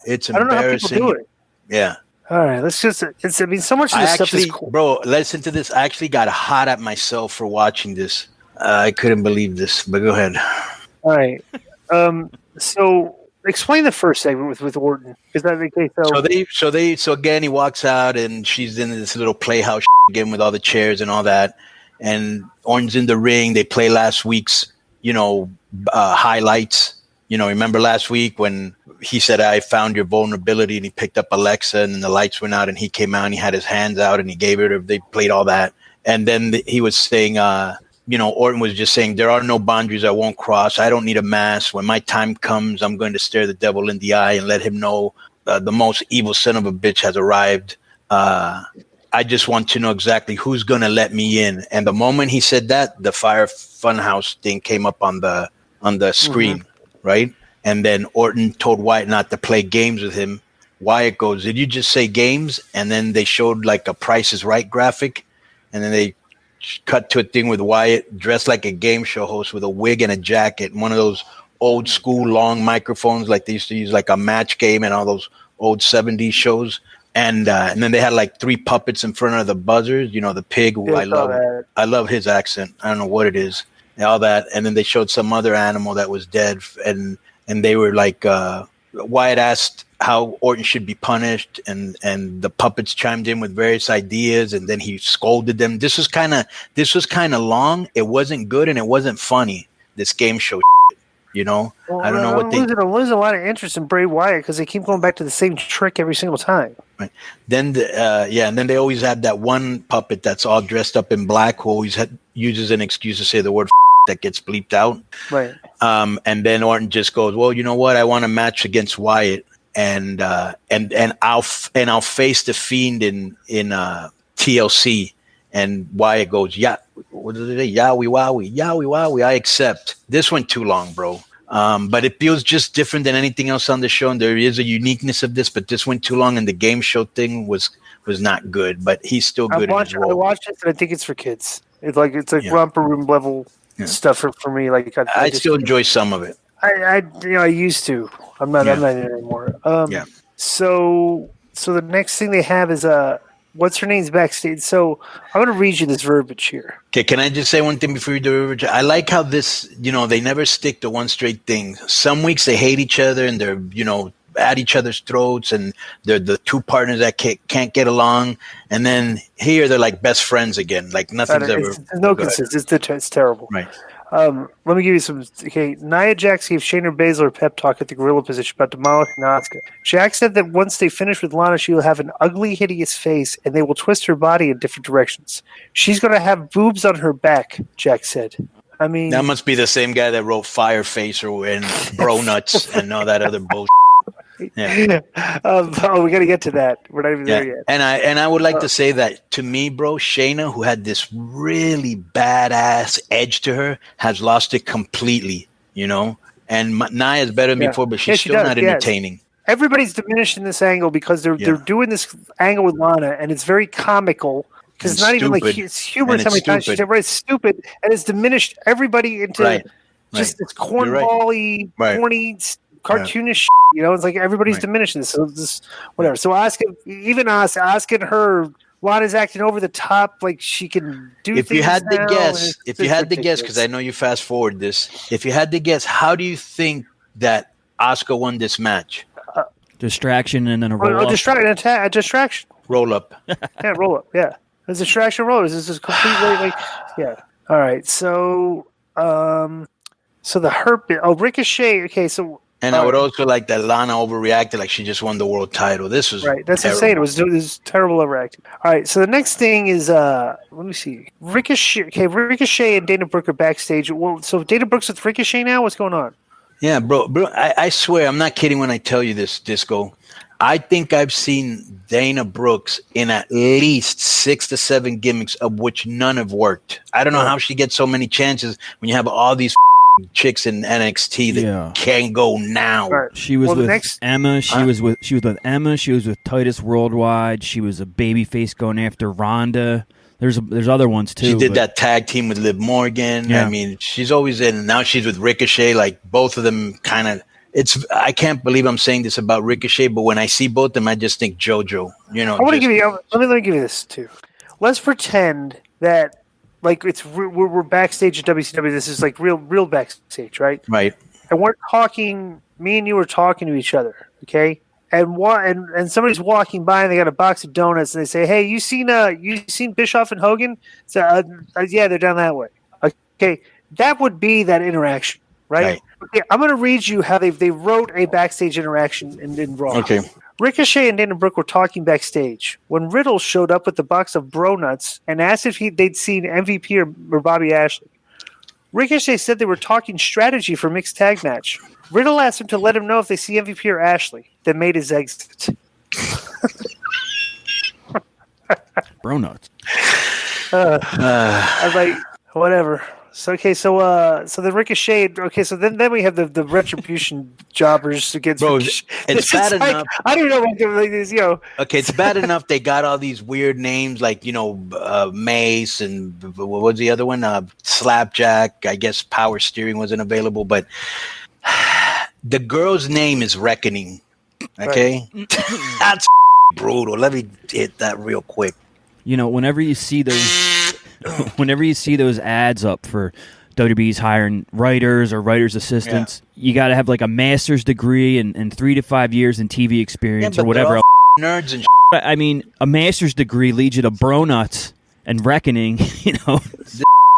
It's I don't know how people embarrassing. do it. Yeah. All right, let's just. I mean, so much of this stuff is cool. Bro, listen to this. I actually got hot at myself for watching this. I couldn't believe this, but go ahead. All right. So explain the first segment with Orton. Is that the case? So again, he walks out and she's in this little playhouse again with all the chairs and all that. And Orton's in the ring. They play last week's, highlights. Remember last week when he said, "I found your vulnerability," and he picked up Alexa and then the lights went out and he came out and he had his hands out and he gave it her. They played all that. And then he was saying, Orton was just saying, "There are no boundaries I won't cross. I don't need a mask. When my time comes, I'm going to stare the devil in the eye and let him know the most evil son of a bitch has arrived. I just want to know exactly who's going to let me in." And the moment he said that, the Fire Funhouse thing came up on the screen, right? And then Orton told Wyatt not to play games with him. Wyatt goes, "Did you just say games?" And then they showed like a Price is Right graphic. And then they cut to a thing with Wyatt dressed like a game show host with a wig and a jacket and one of those old school long microphones like they used to use like a Match Game and all those old 70s shows. And then they had like 3 puppets in front of the buzzers, the pig who I love his accent. I don't know what it is. And all that. And then they showed some other animal that was dead and they were like Wyatt asked how Orton should be punished, and the puppets chimed in with various ideas, and then he scolded them. This was kind of long. It wasn't good, and it wasn't funny. This game show, Well, I don't know what they. I'm losing a lot of interest in Bray Wyatt because they keep going back to the same trick every single time. Right. Then and then they always have that one puppet that's all dressed up in black who always uses an excuse to say the word that gets bleeped out. Right. And then Orton just goes, "Well, you know what? I want a match against Wyatt, and I'll face the Fiend in TLC." And Wyatt goes, "Yeah, what did they say? Yowie wowie. I accept." This went too long, bro. But it feels just different than anything else on the show, and there is a uniqueness of this. But this went too long, and the game show thing was not good. But he's still good. I watched it, and I think it's for kids. It's like romper room level. Yeah. Stuff for me, like I still enjoy some of it. I used to. I'm not in it anymore. So the next thing they have is what's her name's backstage. So I'm gonna read you this verbiage here. Okay, can I just say one thing before you do verbiage? I like how this, they never stick to one straight thing. Some weeks they hate each other and they're, at each other's throats, and they're the two partners that can't get along. And then here they're like best friends again. Like nothing's ever. No consistency. It's terrible. Right. Let me give you some. Okay, Nia Jax gave Shayna Baszler a pep talk at the gorilla position about demolishing Asuka. Jax said that once they finish with Lana, she will have an ugly, hideous face, and they will twist her body in different directions. She's going to have boobs on her back, Jax said. I mean, that must be the same guy that wrote Fireface and Bro Nuts and all that other bullshit. Yeah. We got to get to that. We're not even there yet. And I would like to say that to me, bro, Shayna, who had this really badass edge to her, has lost it completely. And Nia is better than before, but she's still not entertaining. Everybody's diminished in this angle because they're doing this angle with Lana, and it's very comical. Because it's not even like it's humorous how many times she's everybody's stupid, and it's diminished everybody into just this cornball-y, corny, cartoonish. It's like everybody's diminishing this. So this, whatever. So asking her, Lana's acting over the top, like she can do. If you had to guess, because I know you fast forward this. If you had to guess, how do you think that Asuka won this match? Distraction and then a roll up. A distraction. Roll up. Roll up. Yeah. It's a distraction roll. This is completely All right. So the hurt bit. Oh, Ricochet. Okay. So. And I would also like that Lana overreacted like she just won the world title. This was right. That's insane. It was terrible overacting. All right. So the next thing is let me see. Ricochet. Okay. Ricochet and Dana Brooke are backstage. Well, so Dana Brooke's with Ricochet now. What's going on? Yeah, bro. I swear, I'm not kidding when I tell you this, Disco. I think I've seen Dana Brooks in at least 6 to 7 gimmicks, of which none have worked. I don't know how she gets so many chances when you have all these chicks in NXT that can go now. Right. She was with Emma. She was with Emma. She was with Titus Worldwide. She was a babyface going after Ronda. There's other ones too. She did that tag team with Liv Morgan. Yeah. I mean, she's always in. Now she's with Ricochet. Like both of them, kind of. I can't believe I'm saying this about Ricochet, but when I see both of them, I just think JoJo. I want to give you. Let me give you this too. Let's pretend that like we're backstage at WCW. This is like real backstage, right? Right. And we're talking. Me and you are talking to each other, okay? And somebody's walking by and they got a box of donuts and they say, "Hey, you seen Bischoff and Hogan?" So yeah, they're down that way. Okay, that would be that interaction. Right? Okay, I'm going to read you how they wrote a backstage interaction in Raw. Okay. Ricochet and Dana Brooke were talking backstage when Riddle showed up with the box of Bro Nuts and asked if they'd seen MVP or Bobby Ashley. Ricochet said they were talking strategy for mixed tag match. Riddle asked him to let him know if they see MVP or Ashley, then made his exit. Bro Nuts. I was like, whatever. So then Ricochet. Okay, so then we have the retribution jobbers against. Bro, it's bad enough. I don't know what like this, Okay, it's bad enough they got all these weird names like Mace and what was the other one? Slapjack. I guess Power Steering wasn't available, but the girl's name is Reckoning. Okay, right. That's brutal. Let me hit that real quick. Whenever you see those ads up for WWE's hiring writers or writers' assistants, you got to have like a master's degree and 3 to 5 years in TV experience or whatever. Nerds and I mean, a master's degree leads you to Bro Nuts and Reckoning.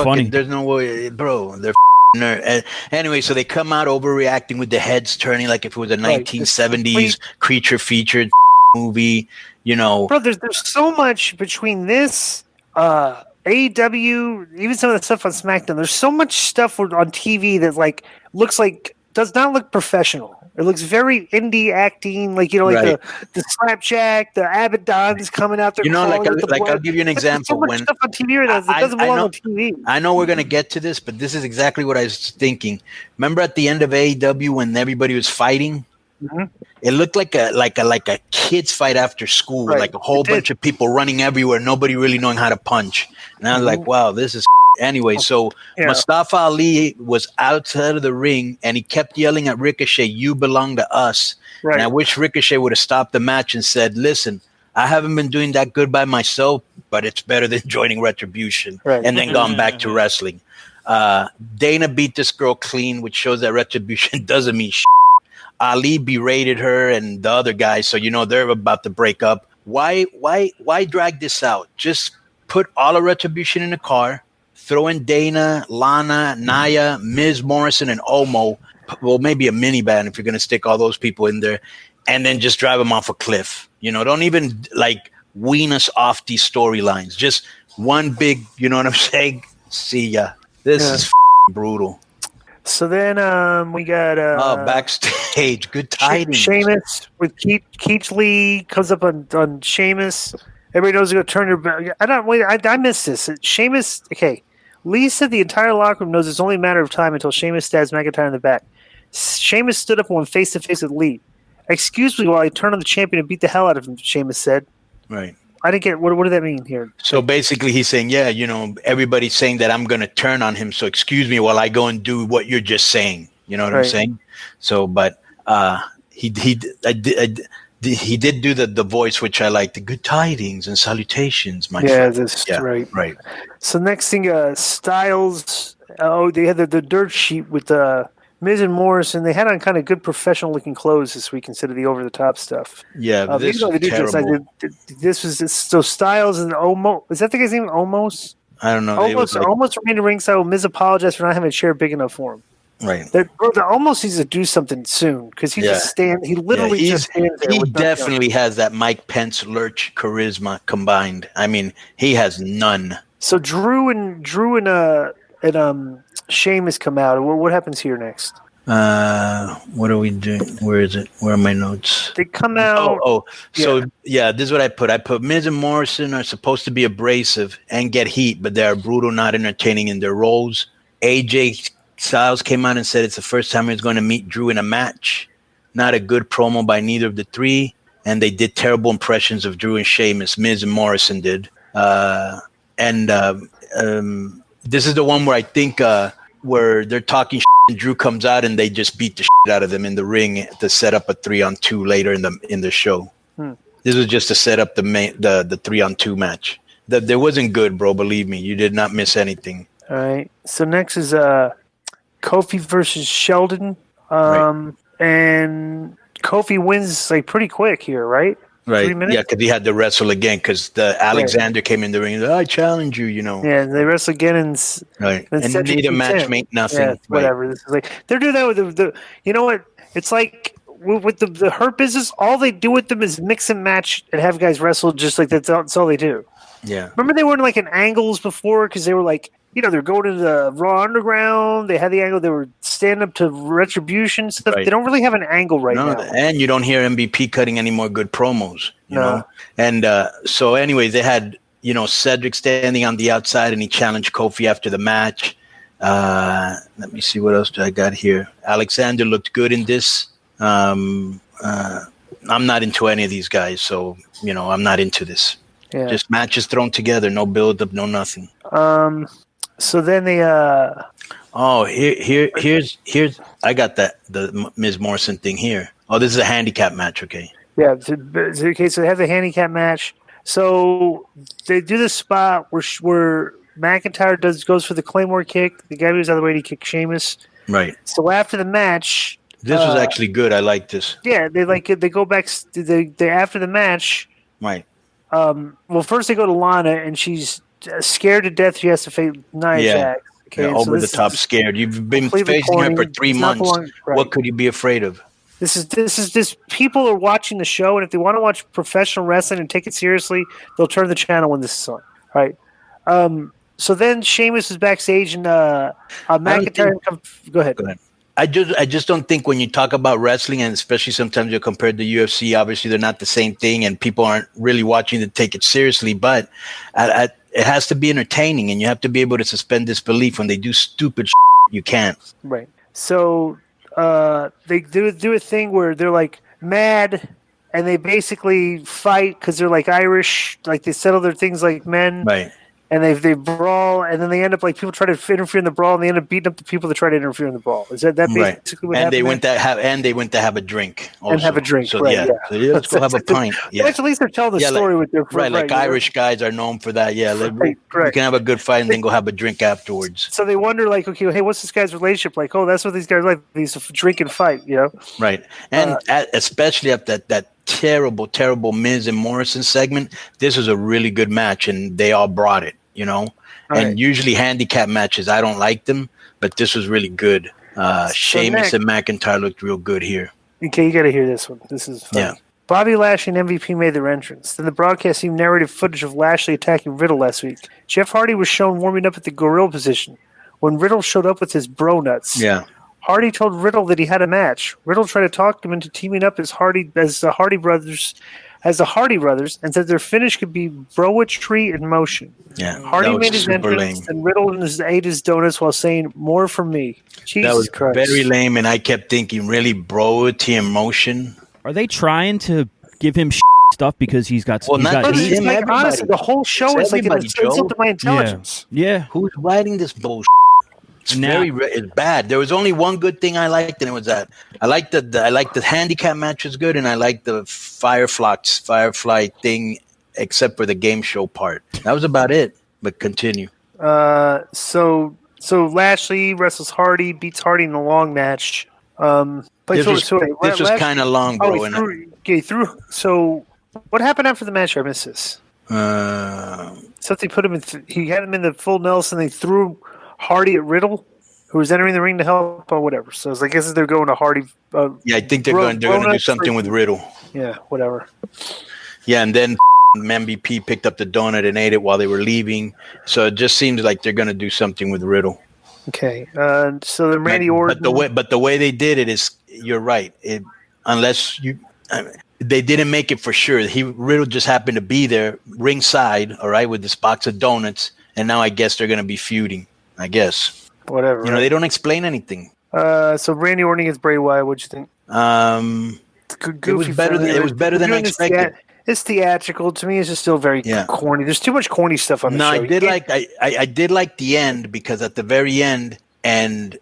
Funny. There's no way, bro. They're nerd. Anyway, so they come out overreacting with the heads turning like if it was a 1970s creature featured movie. Bro, there's so much between this. AEW, even some of the stuff on SmackDown, there's so much stuff on TV that like looks like does not look professional. It looks very indie acting, like the Slapjack, the Abaddon's coming out there. I'll give you an example. There's so much stuff on TV that doesn't belong on TV. I know we're gonna get to this, but this is exactly what I was thinking. Remember at the end of AEW when everybody was fighting? Mm-hmm. It looked like a kids fight after school, like a whole bunch of people running everywhere, nobody really knowing how to punch. And I was like, wow, this is anyway. So Mustafa Ali was outside of the ring and he kept yelling at Ricochet, "You belong to us." Right. And I wish Ricochet would have stopped the match and said, "Listen, I haven't been doing that good by myself, but it's better than joining Retribution," and then gone back to wrestling. Dana beat this girl clean, which shows that Retribution doesn't mean shit. Ali berated her and the other guys, so they're about to break up. Why drag this out? Just put all of Retribution in a car, throw in Dana, Lana, Nia, Miz Morrison, and Omo. Well, maybe a minivan if you're going to stick all those people in there, and then just drive them off a cliff. Don't even wean us off these storylines. Just one big, you know what I'm saying? See ya. This is brutal. So then we got backstage. Good tidings. Sheamus with Keith Lee comes up on Sheamus. Everybody knows they're going to turn their back. I missed this. Sheamus. Okay, Lee said the entire locker room knows it's only a matter of time until Sheamus stabs McIntyre in the back. Sheamus stood up and went face to face with Lee. "Excuse me while I turn on the champion and beat the hell out of him," Sheamus said. Right. I didn't get what did that mean here? So basically he's saying, everybody's saying that I'm going to turn on him. So excuse me while I go and do what you're just saying. You know what I'm saying? So, but he did do the voice, which I like, the good tidings and salutations, my friend. That's right. So next thing, Styles, they had the dirt sheet with Miz and Morrison. They had on kind of good professional-looking clothes this week instead of the over-the-top stuff. Yeah, this was terrible. So Styles and Omos. Is that the guy's name? Omos? I don't know. Almost remained in ringside. Miz apologized for not having a chair big enough for him. Right. That almost needs to do something soon because he just stands. He literally just stands there. He definitely has that Mike Pence lurch charisma combined. I mean, he has none. So Drew and Sheamus come out. What happens here next? What are we doing? Where is it? Where are my notes? They come out. So this is what I put. I put Miz and Morrison are supposed to be abrasive and get heat, but they are brutal, not entertaining in their roles. AJ Styles came out and said it's the first time he's going to meet Drew in a match. Not a good promo by neither of the three, and they did terrible impressions of Drew and Sheamus. Miz and Morrison did, this is the one where I think where they're talking and Drew comes out and they just beat the out of them in the ring to set up a 3-on-2 later in the show. This was just to set up the 3-on-2 match. That wasn't good, bro. Believe me, you did not miss anything. All right. So next is Kofi versus Sheldon, and Kofi wins like pretty quick here, right? Right. Yeah, because he had to wrestle again because the Alexander came in the ring. I challenge you, you know. Yeah, they wrestle again and need a match, make nothing. Yeah, whatever. This is like they're doing that with the. You know what? It's like with the Hurt Business. All they do with them is mix and match and have guys wrestle just like that's all they do. Yeah. Remember they were like in angles before because they were like. They're going to the Raw Underground. They had the angle. They were stand up to Retribution stuff. Right. They don't really have an angle now. And you don't hear MVP cutting any more good promos, you know? And so anyways, they had, Cedric standing on the outside and he challenged Kofi after the match. Let me see what else do I got here. Alexander looked good in this. I'm not into any of these guys, so, I'm not into this. Yeah. Just matches thrown together, no build up, no nothing. So then they here's I got the Ms. Morrison thing here. Oh, this is a handicap match, okay? Yeah, okay. So they have the handicap match. So they do the spot where McIntyre goes for the Claymore kick. The guy moves out of the way to kick Sheamus. Right. So after the match, this was actually good. I like this. Yeah, they like it. They go back. They after the match. Right. Well, first they go to Lana, and she's scared to death. She has to face Nia Jax. Okay, over the top scared. You've been facing her for 3 months. What could you be afraid of? This is people are watching the show, and if they want to watch professional wrestling and take it seriously, they'll turn the channel when this is on. Right. So then Sheamus is backstage, and McIntyre. Go ahead. I just don't think when you talk about wrestling, and especially sometimes you're compared to UFC, obviously they're not the same thing, and people aren't really watching to take it seriously. But it has to be entertaining, and you have to be able to suspend disbelief when they do stupid. You can't. Right. So they do a thing where they're like mad, and they basically fight because they're like Irish, like they settle their things like men. Right. And they brawl, and then they end up like people try to interfere in the brawl, and they end up beating up the people that try to interfere in the brawl. Is that basically what happened? They went to have a drink also. And have a drink. So, right, So let's go have a pint. Yeah. At least they're telling the story with their right. Like Irish guys are known for that. Yeah, we can have a good fight and then go have a drink afterwards. So they wonder, like, okay, hey, what's this guy's relationship like? Oh, that's what these guys like. These drink and fight, Right, and especially at that terrible, terrible Miz and Morrison segment, this was a really good match, and they all brought it. And usually handicap matches, I don't like them, but this was really good. Sheamus and McIntyre looked real good here. Okay, you got to hear this one. This is fun. Yeah. Bobby Lashley and MVP made their entrance. Then the broadcast team narrated footage of Lashley attacking Riddle last week. Jeff Hardy was shown warming up at the gorilla position when Riddle showed up with his bro nuts. Yeah. Hardy told Riddle that he had a match. Riddle tried to talk him into teaming up as the Hardy Brothers, and said their finish could be broetry in motion. Yeah, Hardy made his entrance, and Riddle ate his donuts while saying, "More from me." Jesus that was Christ. Very lame, and I kept thinking, really, broetry in motion? Are they trying to give him stuff because he's got? Well, not him. Like, honestly, the whole show is like an insult to my intelligence. Yeah. Who's writing this bullshit? It's bad. There was only one good thing I liked, and it was that I liked the handicap match was good, and I liked the Firefly thing, except for the game show part. That was about it. But continue. So Lashley wrestles Hardy, beats Hardy in a long match. This was kind of long, bro. So what happened after the match? I missed this. Something put him in. He had him in the full Nelson. They threw Hardy at Riddle, who was entering the ring to help or whatever. So I guess they're going to Hardy. I think they're going to do something with Riddle. Yeah, whatever. Yeah, and then MVP picked up the donut and ate it while they were leaving. So it just seems like they're going to do something with Riddle. Okay, so then Randy Orton. But the way they did it is, you're right. They didn't make it for sure. Riddle just happened to be there ringside, all right, with this box of donuts, and now I guess they're going to be feuding. I guess. Whatever. They don't explain anything. So Randy Orton against Bray Wyatt. What'd you think? It was better than I expected. It's theatrical. To me, it's just still very corny. There's too much corny stuff on the show. I did like the end, because at the very end, and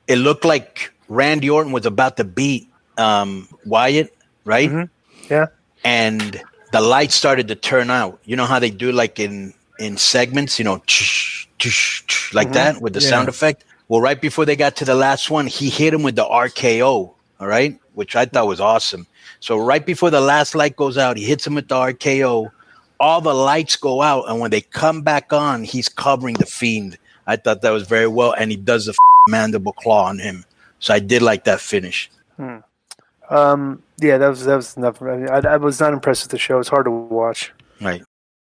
it looked like Randy Orton was about to beat Wyatt, right? Mm-hmm. Yeah. And the lights started to turn out. You know how they do like in segments, like mm-hmm. that with the sound effect? Well, right before they got to the last one, he hit him with the RKO, all right? Which I thought was awesome. So right before the last light goes out, he hits him with the RKO. All the lights go out, and when they come back on, he's covering the Fiend. I thought that was very well, and he does the mandible claw on him. So I did like that finish. Yeah, that was enough. I was not impressed with the show. It's hard to watch. Right.